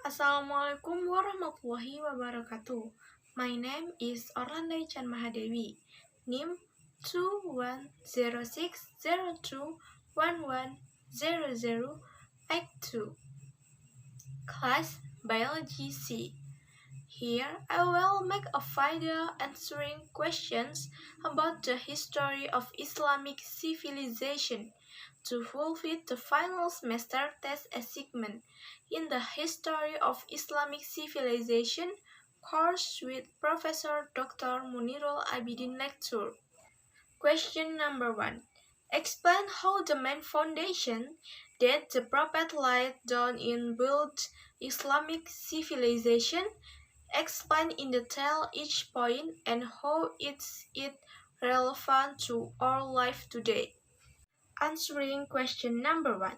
Assalamualaikum warahmatullahi wabarakatuh. My name is Orlando Chan Mahadewi. NIM 210602110082. Class Biology C. Here I will make a video answering questions about the history of Islamic civilization to fulfill the final semester test assignment in the History of Islamic Civilization course with Professor Dr. Munirul Abidin lecture. Question number 1. Explain how the main foundation that the Prophet laid down in built Islamic civilization. Explain in detail each point and how is it relevant to our life today. Answering question number 1.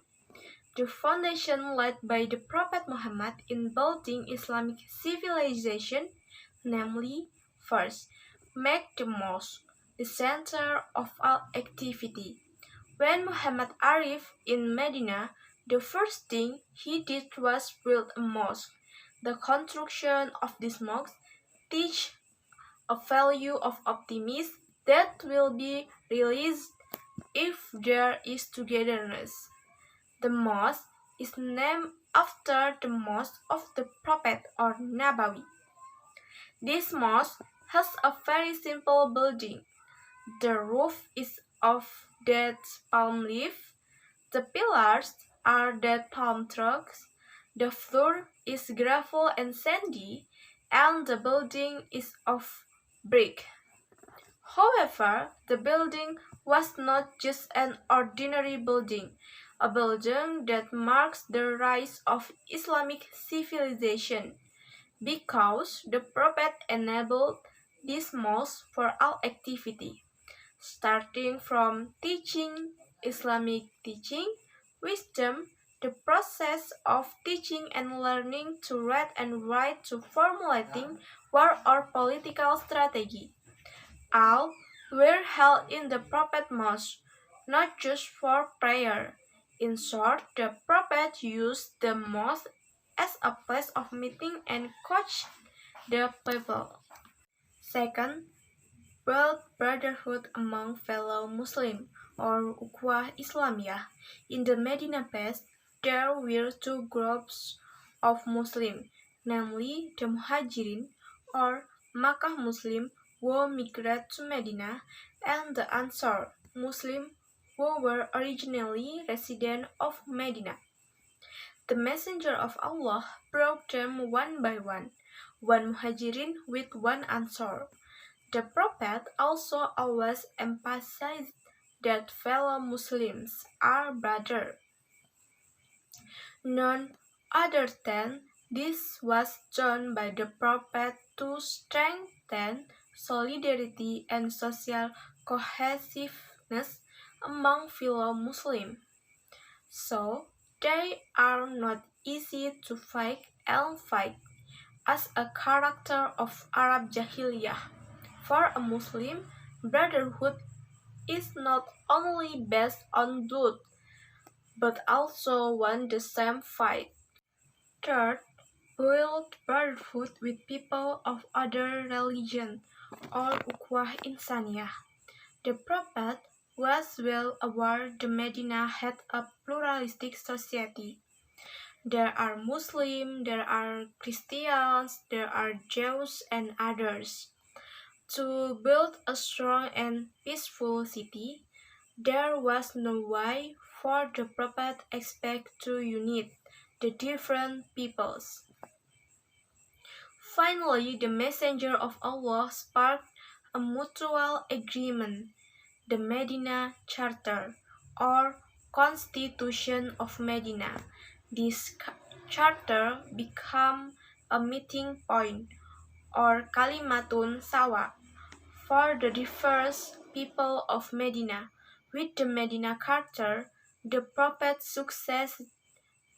The foundation laid by the Prophet Muhammad in building Islamic civilization, namely, first, make the mosque the center of all activity. When Muhammad arrived in Medina, the first thing he did was build a mosque. The construction of this mosque teach a value of optimism that will be released if there is togetherness. The mosque is named after the mosque of the Prophet or Nabawi. This mosque has a very simple building. The roof is of dead palm leaf. The pillars are dead palm trunks. The floor is gravel and sandy, and the building is of brick. However, the building was not just an ordinary building, a building that marks the rise of Islamic civilization, because the Prophet enabled this mosque for all activity, starting from teaching Islamic teaching, wisdom, the process of teaching and learning to read and write to formulating war or political strategy. All were held in the Prophet Mosque, not just for prayer. In short, the Prophet used the mosque as a place of meeting and coach the people. Second, build brotherhood among fellow Muslims, or Ukhuwah Islamiyah. In the Medina past, there were two groups of Muslims, namely the Muhajirin, or Makkah Muslim, who migrated to Medina, and the Ansar Muslim, who were originally residents of Medina. The Messenger of Allah brought them one by one Muhajirin with one Ansar. The Prophet also always emphasized that fellow Muslims are brothers. None other than this was done by the Prophet to strengthen solidarity and social cohesiveness among fellow Muslims. So, they are not easy to fight as a character of Arab Jahiliyah. For a Muslim, brotherhood is not only based on blood, but also on the same faith. Third, build brotherhood with people of other religion, or Ukhuwah Insaniyah. The Prophet was well aware the Medina had a pluralistic society. There are Muslims, there are Christians, there are Jews, and others. To build a strong and peaceful city, there was no way for the Prophet expect to unite the different peoples. Finally, the Messenger of Allah sparked a mutual agreement, the Medina Charter, or Constitution of Medina. This charter became a meeting point, or Kalimatun Sawa, for the diverse people of Medina. With the Medina Charter, the Prophet succeeded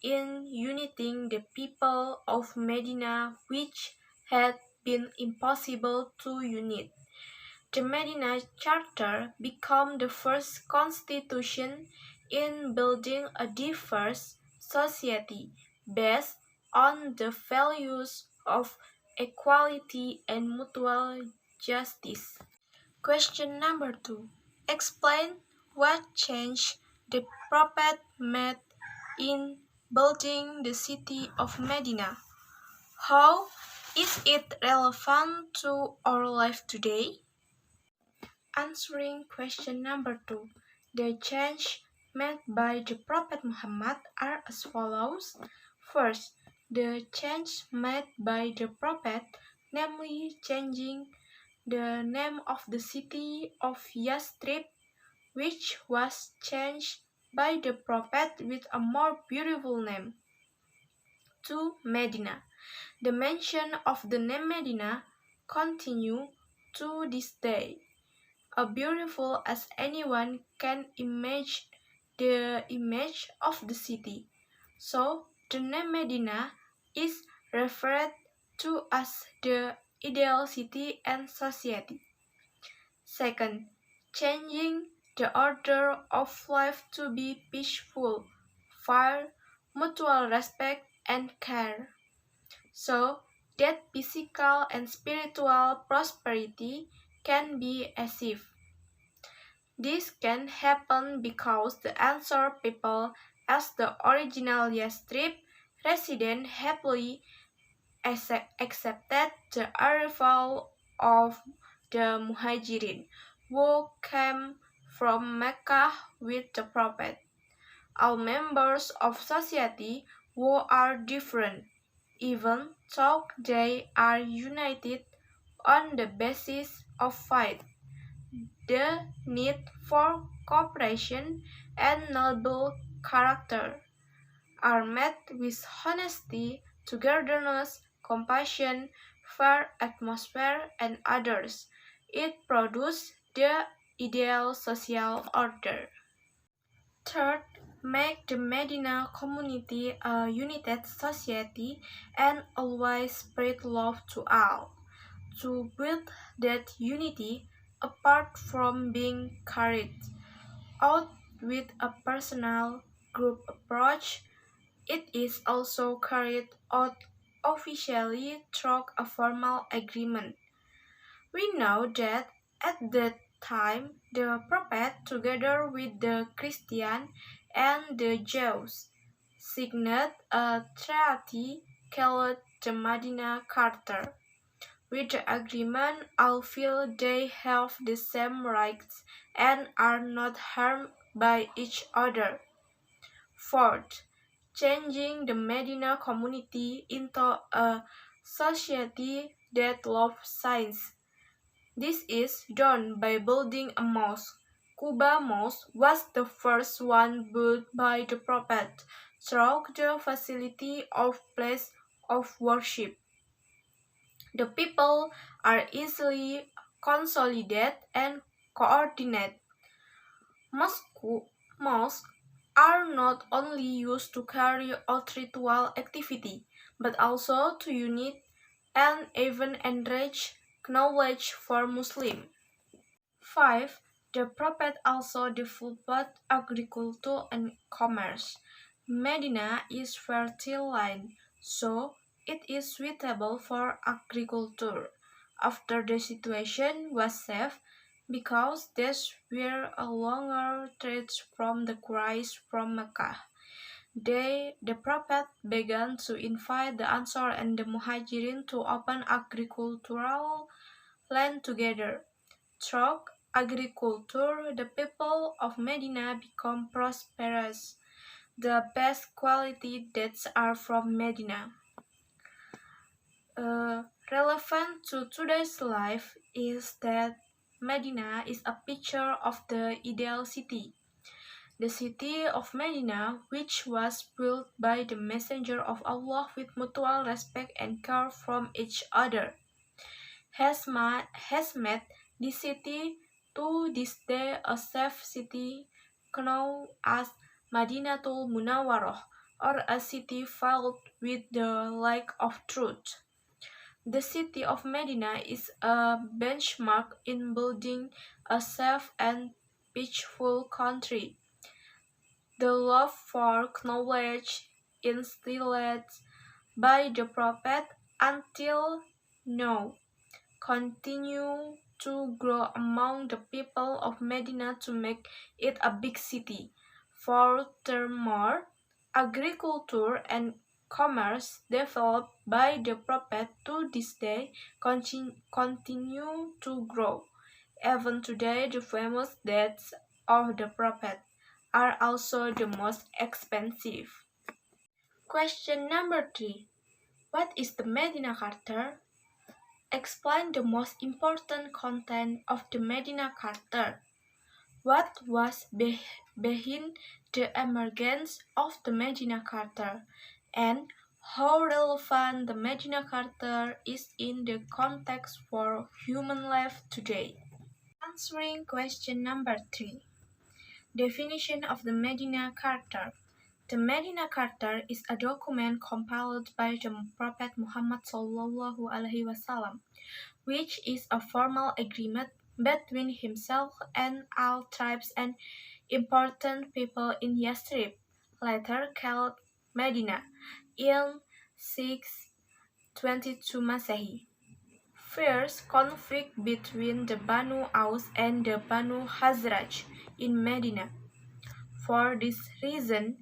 in uniting the people of Medina, which had been impossible to unite. The Medina Charter became the first constitution in building a diverse society based on the values of equality and mutual justice. Question number 2. Explain what change the Prophet made in building the city of Medina. How is it relevant to our life today? Answering question number 2. The change made by the Prophet Muhammad are as follows. First, the change made by the Prophet, namely changing the name of the city of Yathrib, which was changed by the Prophet with a more beautiful name, to Medina. The mention of the name Medina continue to this day. As beautiful as anyone can imagine the image of the city. So, the name Medina is referred to as the ideal city and society. Second, changing the order of life to be peaceful, fair, mutual respect, and care, so that physical and spiritual prosperity can be achieved. This can happen because the Ansar people, as the original Yathrib resident, happily accepted the arrival of the Muhajirin, who came from Mecca with the Prophet. All members of society who are different, even though they are united on the basis of faith, the need for cooperation, and noble character, are met with honesty, togetherness, compassion, fair atmosphere, and others. It produces the ideal social order. Third, make the Medina community a united society and always spread love to all. To build that unity, apart from being carried out with a personal group approach, it is also carried out officially through a formal agreement. We know that at that time the Prophet, together with the Christians and the Jews, signed a treaty called the Medina Charter. With the agreement, all feel they have the same rights and are not harmed by each other. Fourth, changing the Medina community into a society that loves science. This is done by building a mosque. Quba Mosque was the first one built by the Prophet through the facility of place of worship. The people are easily consolidated and coordinated. Mosques are not only used to carry out ritual activity, but also to unite and even enrich knowledge for Muslims. 5. The Prophet also developed agriculture and commerce. Medina is fertile land, so it is suitable for agriculture. After the situation was safe, because these were a longer trades from the Quraysh from Mecca, the Prophet began to invite the Ansar and the Muhajirin to open agricultural land together. Through agriculture, the people of Medina become prosperous. The best quality dates are from Medina. Relevant to today's life is that Medina is a picture of the ideal city. The city of Medina, which was built by the Messenger of Allah with mutual respect and care from each other, has made this city to this day a safe city known as Madinatul Munawwarah, or a city filled with the light of truth. The city of Medina is a benchmark in building a safe and peaceful country. The love for knowledge instilled by the Prophet until now continue to grow among the people of Medina to make it a big city. Furthermore, agriculture and commerce developed by the Prophet to this day continue to grow. Even today, the famous dates of the Prophet are also the most expensive. Question number 3. What is the Medina Charter? Explain the most important content of the Medina Charter. What was behind the emergence of the Medina Charter, and how relevant the Medina Charter is in the context for human life today? Answering question number 3. Definition of the Medina Charter. The Medina Charter is a document compiled by the Prophet Muhammad SAW, which is a formal agreement between himself and all tribes and important people in Yathrib, later called Medina, in 622 Masehi. First conflict between the Banu Aus and the Banu Khazraj in Medina. For this reason,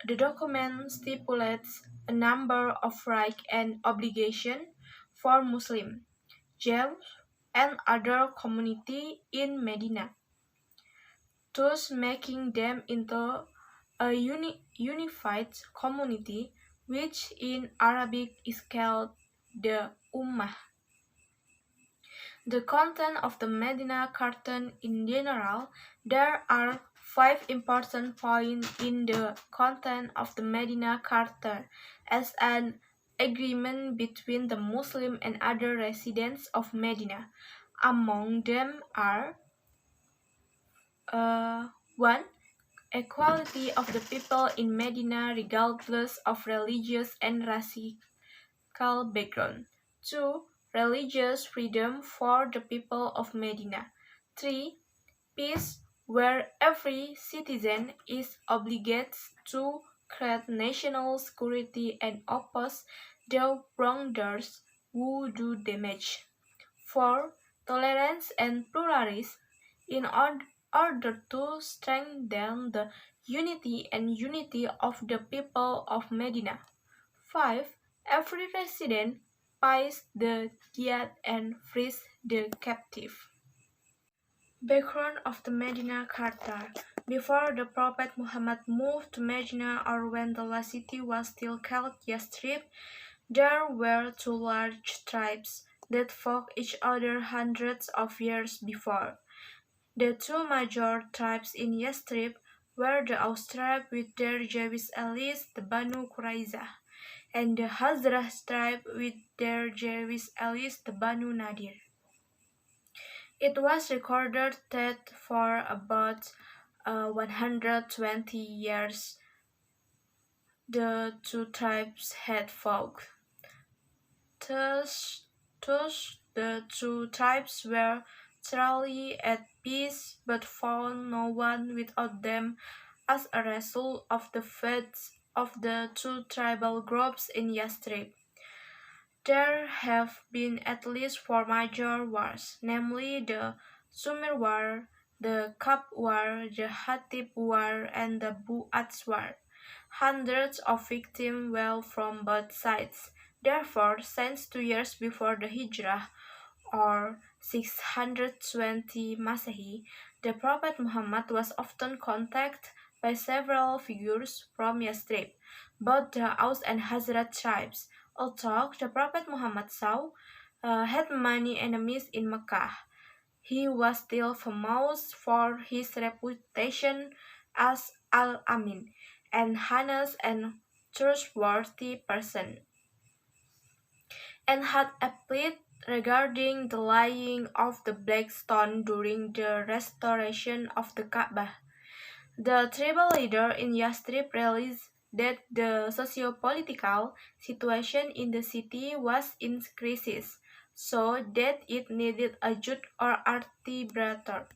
the document stipulates a number of rights and obligations for Muslims, Jews, and other communities in Medina, thus making them into a unified community, which in Arabic is called the Ummah. The content of the Medina Charter in general. There are 5 important points in the content of the Medina Charter as an agreement between the Muslim and other residents of Medina. Among them are 1. Equality of the people in Medina regardless of religious and racial background. 2. Religious freedom for the people of Medina. 3. Peace, where every citizen is obligated to create national security and oppose the wrongdoers who do damage. 4. Tolerance and pluralism, in order to strengthen the unity of the people of Medina. 5. Every resident pays the jizya and frees the captive. Background of the Medina Charter. Before the Prophet Muhammad moved to Medina, or when the city was still called Yathrib, there were 2 large tribes that fought each other hundreds of years before. The 2 major tribes in Yathrib were the Aus tribe with their Jewish allies, the Banu Qurayza, and the Khazraj tribe with their Jewish allies, the Banu Nadir. It was recorded that for about 120 years the 2 tribes had fought. Thus the 2 tribes were thoroughly at peace, but found no one without them as a result of the fates of the 2 tribal groups in Yathrib. There have been at least 4 major wars, namely the Sumir War, the Kab War, the Hatib War, and the Bu'ats War. Hundreds of victims fell from both sides. Therefore, since 2 years before the Hijrah, or 620 Masehi, the Prophet Muhammad was often contacted by several figures from Yathrib, both the Aus and Khazraj tribes. Although the Prophet Muhammad had many enemies in Mecca, he was still famous for his reputation as Al-Amin, an honest and trustworthy person, and had appealed regarding the laying of the black stone during the restoration of the Kaabah. The tribal leader in Yathrib realized that the socio-political situation in the city was in crisis, so that it needed a judge or arbitrator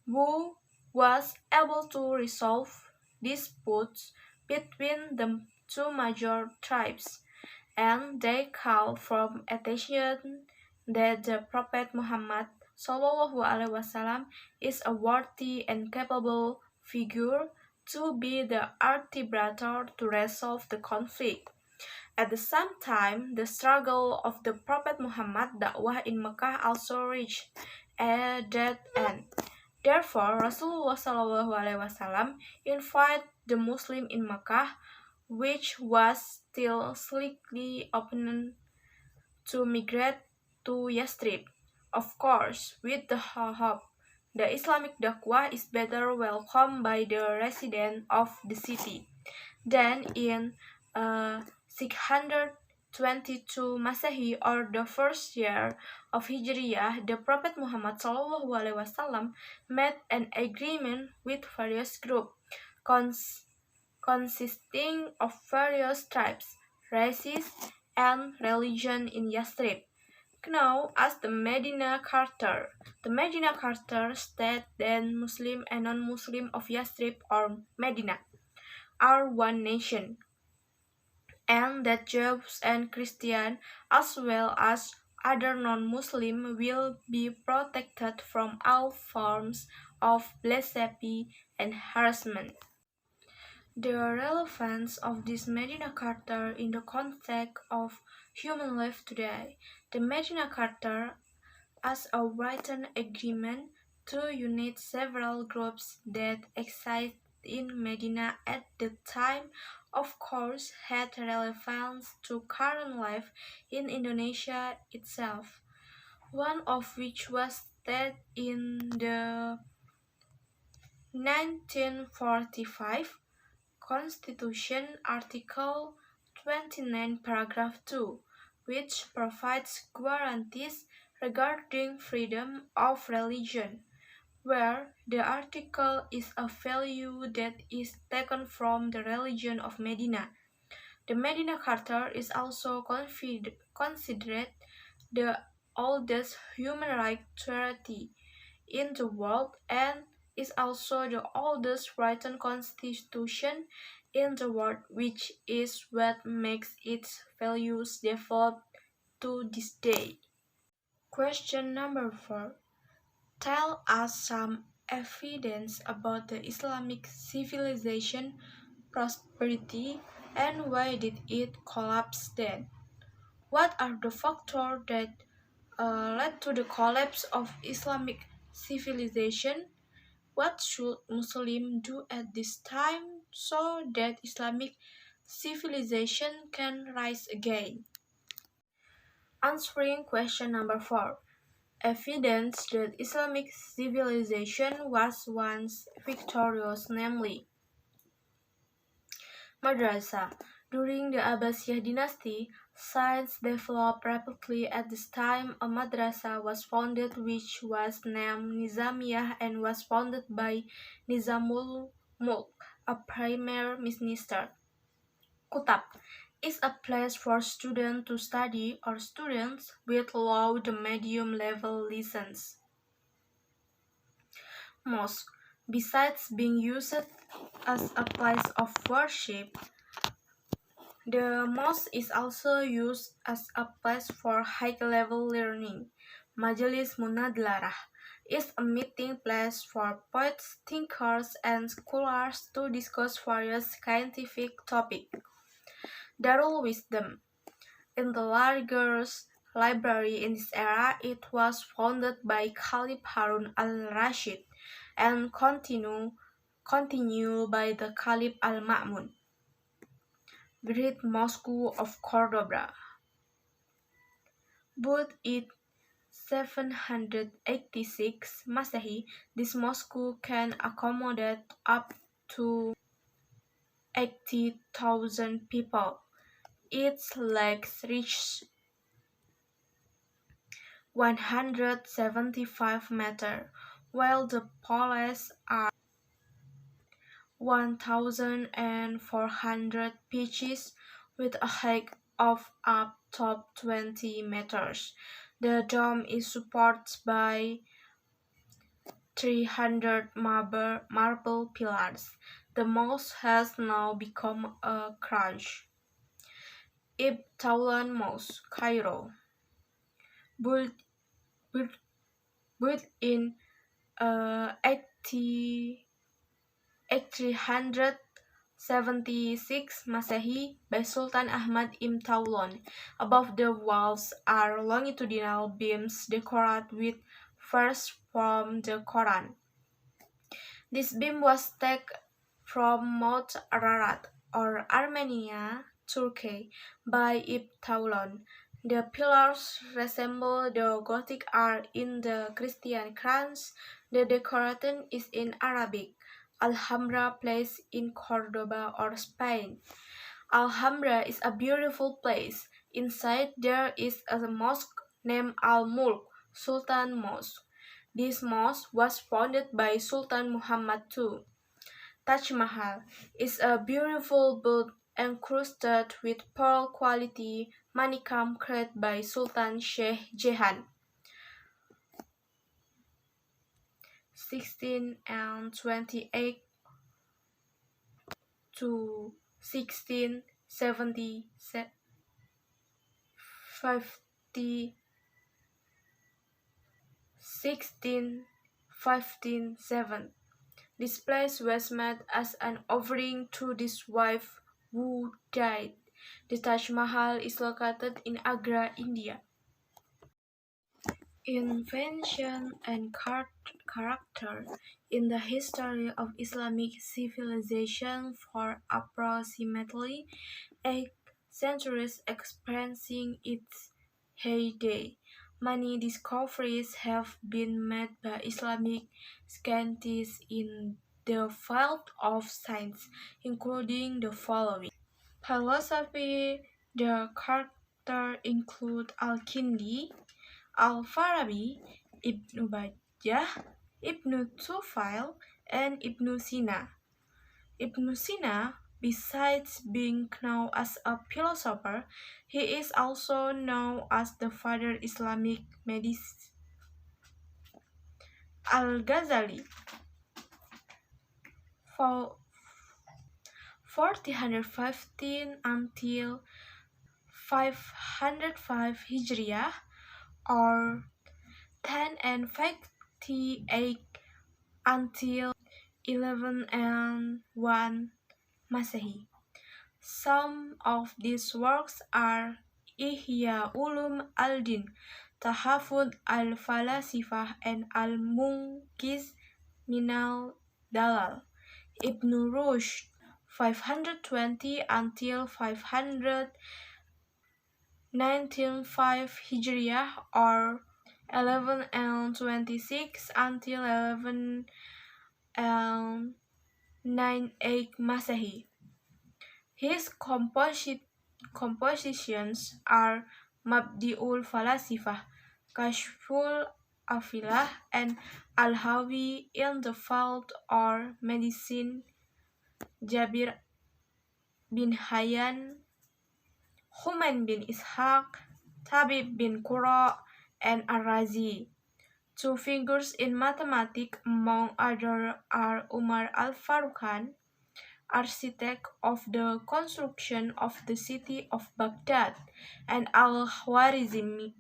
who was able to resolve disputes between the 2 major tribes. and they call for attention that the Prophet Muhammad SAW is a worthy and capable figure to be the arbitrator to resolve the conflict. At the same time, the struggle of the Prophet Muhammad dakwah in Mecca also reached a dead end. Therefore, Rasulullah SAW invited the Muslim in Mecca, which was still slightly open, to migrate to Yathrib. Of course, with the hope the Islamic dakwah is better welcomed by the residents of the city. Then in 622 Masehi, or the first year of Hijriyah, the Prophet Muhammad SAW made an agreement with various groups cons- consisting of various tribes, races, and religion in Yathrib, known as the Medina Charter. The Medina Charter states that Muslim and non-Muslim of Yathrib or Medina are one nation, and that Jews and Christians, as well as other non-Muslims, will be protected from all forms of blasphemy and harassment. The relevance of this Medina Charter in the context of human life today. The Medina Charter, as a written agreement to unite several groups that existed in Medina at the time, of course, had relevance to current life in Indonesia itself, one of which was that in the 1945 Constitution Article 29 Paragraph 2, which provides guarantees regarding freedom of religion, where the article is a value that is taken from the religion of Medina. The Medina Charter is also considered the oldest human rights treaty in the world and is also the oldest written constitution in the world, which is what makes its values develop to this day. Question number 4. Tell us some evidence about the Islamic civilization prosperity and why did it collapse then? What are the factors that led to the collapse of Islamic civilization? What should Muslims do at this time so that Islamic civilization can rise again? Answering question number 4. Evidence that Islamic civilization was once victorious, namely Madrasah. During the Abbasiyah dynasty, science developed rapidly. At this time, a madrasa was founded which was named Nizamiyah and was founded by Nizamul Mulk, a premier minister. Kutab is a place for students to study or students with low to medium level license. Mosque, besides being used as a place of worship, the mosque is also used as a place for high-level learning. Majelis Munadlarah is a meeting place for poets, thinkers, and scholars to discuss various scientific topics. Darul Wisdom. In the largest library in this era, it was founded by Caliph Harun al-Rashid and continued by the Caliph al-Ma'mun. Great Mosque of Cordoba. Built in 786 Masehi, this mosque can accommodate up to 80,000 people. Its legs reach 175 meters, while the poles are 1,400 pitches with a height of up to 20 meters. The dome is supported by 300 marble pillars. The mosque has now become a crunch. Ibn Tawlan Mosque, Cairo, built, built, built in 80 376 Masehi by Sultan Ahmad Ibn Tawlon. Above the walls are longitudinal beams decorated with verses from the Quran. This beam was taken from Mount Ararat, or Armenia, Turkey, by Ibn Tawlon. The pillars resemble the Gothic art in the Christian crowns. The decoration is in Arabic. Alhambra place in Cordoba or Spain. Alhambra is a beautiful place. Inside there is a mosque named Al-Mulk, Sultan Mosque. This mosque was founded by Sultan Muhammad II. Taj Mahal is a beautiful build encrusted with pearl quality manikam created by Sultan Sheikh Jehan. 1628 to 1670 50 1657. This place was made as an offering to his wife who died. The Taj Mahal is located in Agra, India. Invention and character. In the history of Islamic civilization for approximately 8 centuries experiencing its heyday, many discoveries have been made by Islamic scientists in the field of science, including the following. Philosophy. The character include Al-Kindi, Al-Farabi, Ibn Bajjah, Ibn Tufail, and Ibn Sina. Ibn Sina, besides being known as a philosopher, he is also known as the father of Islamic medicine. Al-Ghazali, 1415 until 505 Hijriah, or 1058 until 1101 Masehi. Some of these works are Ihya Ulum al-Din, Tahafud al-Falasifah, and Al-Munqiz Minal Dalal. Ibn Rushd, 520 until 595 Hijriah, or 1126 until 1198 Masehi. His compositions are Mabdi'ul Falasifah, Kashful Afilah, and Al-Hawi in the field or medicine, Jabir bin Hayyan, Humain bin Ishaq, Tabib bin Qura, and Ar-Razi. Two figures in mathematics, among others, are Umar al-Faruqan, architect of the construction of the city of Baghdad, and Al-Khwarizmi,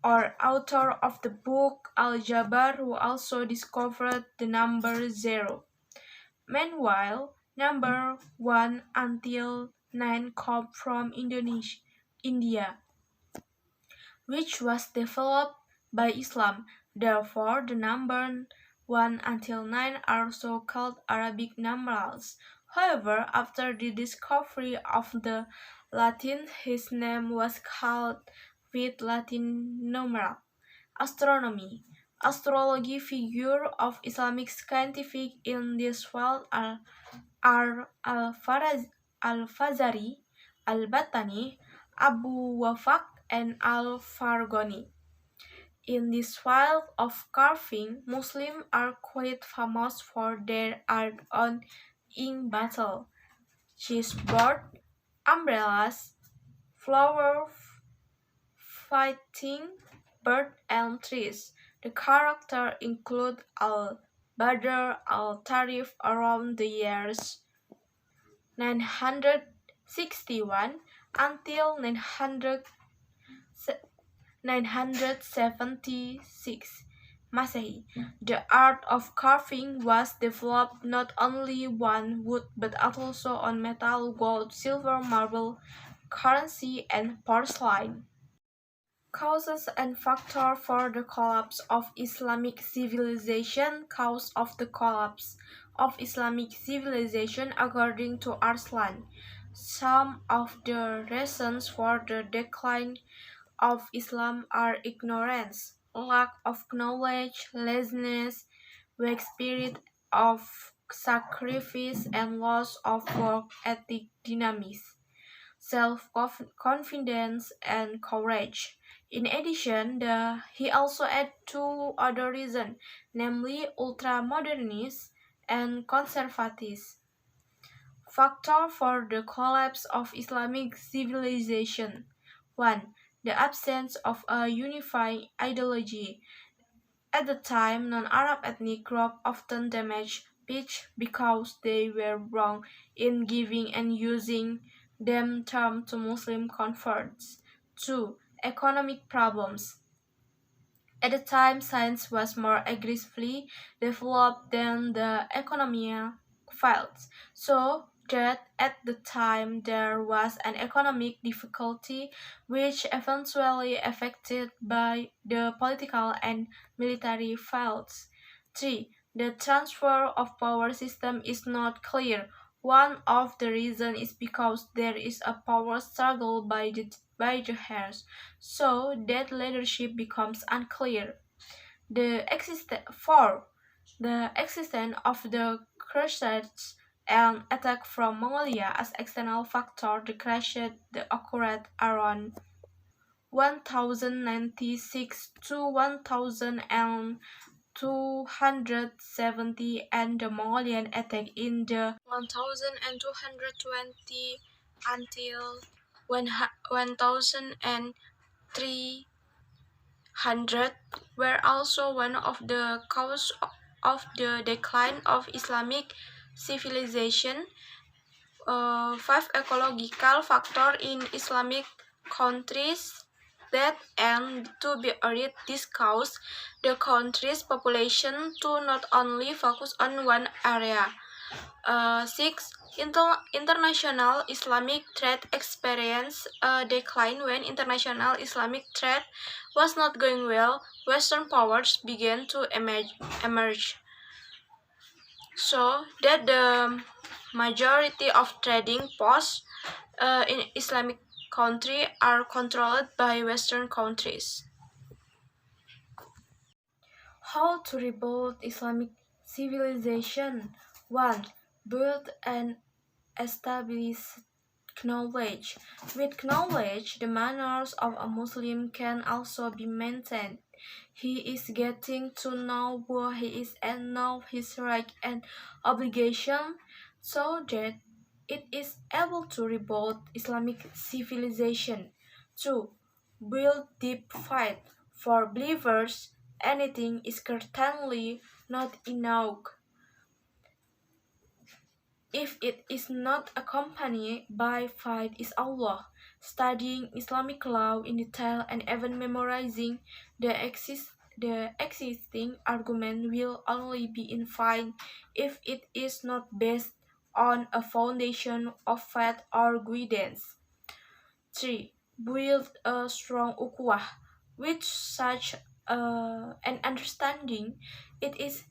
or author of the book Al-Jabar, who also discovered the number 0. Meanwhile, number 1 until 9 come from India, which was developed by Islam. Therefore, the number 1 until 9 are so called Arabic numerals. However, after the discovery of the Latin, his name was called with Latin numeral. Astronomy. Astrology figure of Islamic scientific in this field are Al-Fazari, Al-Battani, Abu Wafaq, and Al-Fargoni. In this field of carving, Muslims are quite famous for their art on ink battle, chessboard, umbrellas, flower fighting, bird and trees. The characters include Al-Badr, Al-Tarif around the years 900 961 until 976 Masehi. The art of carving was developed not only on wood but also on metal, gold, silver, marble, currency, and porcelain. Causes and factors for the collapse of Islamic civilization. Cause of the collapse of Islamic civilization according to Arslan. Some of the reasons for the decline of Islam are ignorance, lack of knowledge, laziness, weak spirit of sacrifice, and loss of work ethic dynamism, self-confidence, and courage. In addition, he also had two other reasons, namely ultramodernism and conservatism. Factor for the collapse of Islamic civilization. 1. The absence of a unifying ideology. At the time, non-Arab ethnic groups often damaged peace because they were wrong in giving and using them terms to Muslim converts. 2. Economic problems. At the time, science was more aggressively developed than the economic fields, so that at the time there was an economic difficulty which eventually affected by the political and military fields. 3. The transfer of power system is not clear. One of the reasons is because there is a power struggle by the heirs, so that leadership becomes unclear. 4. The existence of the Crusades and attack from Mongolia as external factor. The Crusades occurred around 1096 to 1270, and the Mongolian attack in the 1220 until 1300 were also one of the causes of the decline of Islamic civilization. 5. Ecological factor in Islamic countries that and to be arid. This caused the country's population to not only focus on one area. 6. International Islamic trade experienced a decline. When international Islamic trade was not going well, Western powers began to emerge, so that the majority of trading posts in Islamic countries are controlled by Western countries. How to rebuild Islamic civilization? 1. Build and establish knowledge. With knowledge, the manners of a Muslim can also be maintained. He is getting to know who he is and know his right and obligation, so that it is able to rebuild Islamic civilization. 2. Build deep faith. For believers, anything is certainly not enough if it is not accompanied by faith in Allah. Studying Islamic law in detail and even memorizing the existing argument will only be in vain if it is not based on a foundation of faith or guidance. 3. Build a strong ukhuwah. With such an understanding, it is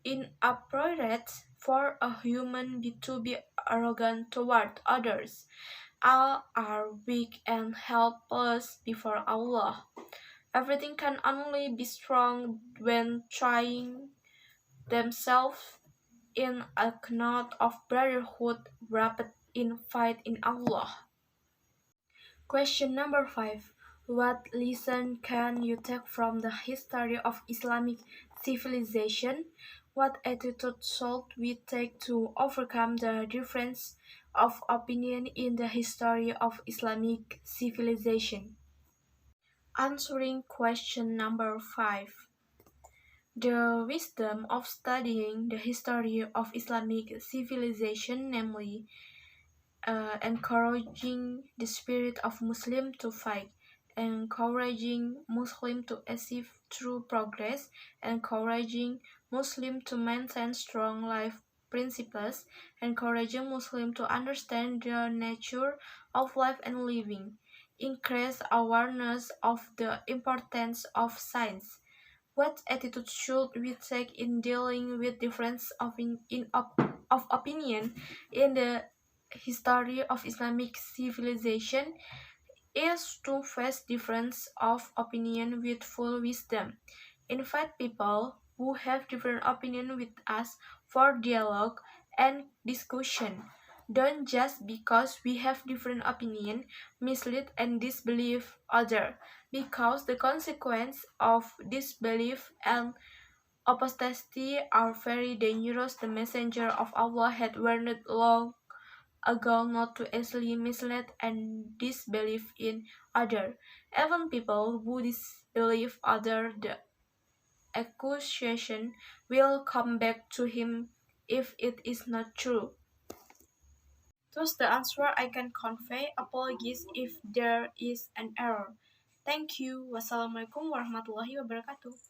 inappropriate for a human to be arrogant toward others. All are weak and helpless before Allah. Everything can only be strong when trying themselves in a knot of brotherhood wrapped in faith in Allah. Question number 5. What lesson can you take from the history of Islamic civilization? What attitude should we take to overcome the difference of opinion in the history of Islamic civilization? Answering question number 5. The wisdom of studying the history of Islamic civilization, namely encouraging the spirit of Muslim to fight, encouraging Muslim to achieve true progress, encouraging Muslim to maintain strong life principles, encouraging Muslim to understand the nature of life and living, increase awareness of the importance of science. What attitude should we take in dealing with difference of opinion in the history of Islamic civilization? Is to face difference of opinion with full wisdom. Invite people who have different opinion with us for dialogue and discussion. Don't just because we have different opinion mislead and disbelieve other, because the consequence of disbelief and apostasy are very dangerous. The messenger of Allah had warned long ago not to easily mislead and disbelieve in other. Even people who disbelieve other, the accusation will come back to him if it is not true. Thus the answer I can convey. Apologies if there is an error. Thank you. Wassalamualaikum warahmatullahi wabarakatuh.